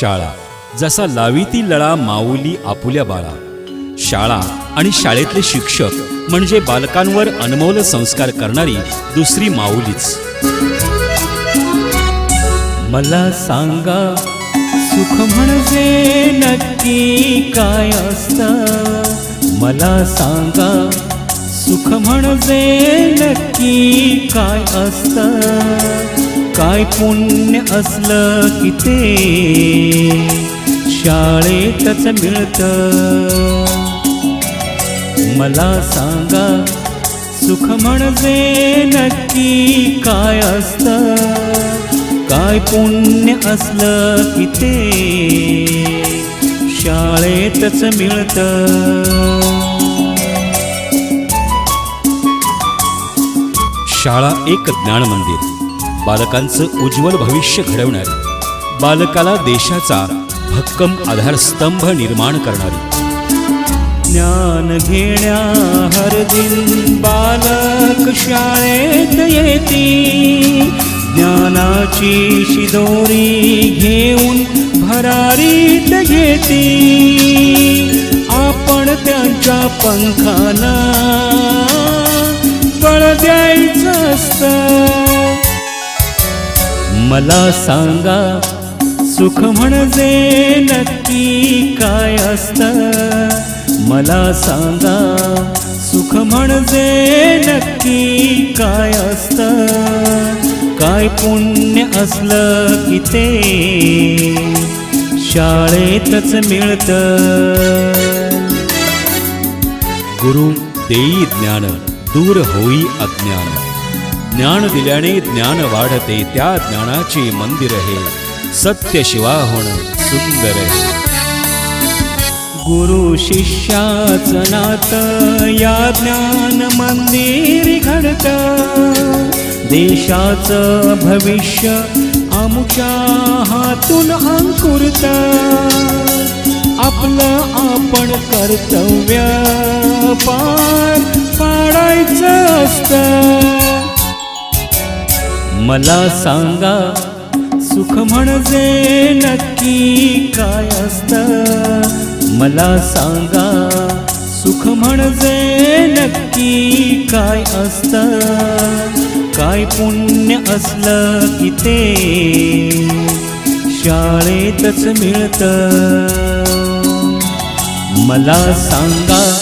शाळा जसा लावीती लळा माऊली आपुल्या बाळा. शाळा आणि शाळेतले शिक्षक म्हणजे बालकांवर अनमोल संस्कार करणारी दुसरी माऊलीच. मला सांगा सुख म्हणजे नक्की काय असतं. मला सांगा सुख म्हणजे नक्की काय असतं. काय पुण्य असलं की ते शाळेतच मिळतं. मला सांगा सुख म्हणजे नक्की काय असतं. काय पुण्य असलं की ते शाळेतच मिळतं. शाळा एक ज्ञान मंदिर, बालकांचं उज्ज्वल भविष्य घडवणारी, बालकाला देशाचा भक्कम आधारस्तंभ निर्माण करणारी. ज्ञान घेण्या हर दिन बालक शाळेत येती. ज्ञानाची शिदोरी घेऊन भरारीत घेती. आपण त्यांच्या पंखाना बळ द्यायचं असतं. मला सांगा सुख म्हणजे नक्की काय असतं. मला सांगा सुख म्हणजे नक्की काय असतं. काय पुण्य असलं की ते शाळेतच मिळतं. गुरु देई ज्ञान दूर होई अज्ञान. ज्ञान दिल्याने ज्ञान वाढते, त्या ज्ञानाचे मंदिर हे सत्य शिवाहून सुंदर आहे. गुरु शिष्याचं नातं या ज्ञान मंदिर घडतं. देशाचं भविष्य आमच्या हातून अंकुरतं. आपलं आपण कर्तव्य पार पाडायचं असतं. मला सांगा सुख म्हणजे नक्की काय असतं. मला सांगा सुख म्हणजे नक्की काय असतं. काय पुण्य असलं की ते शाळेतच मिळतं. मला सांगा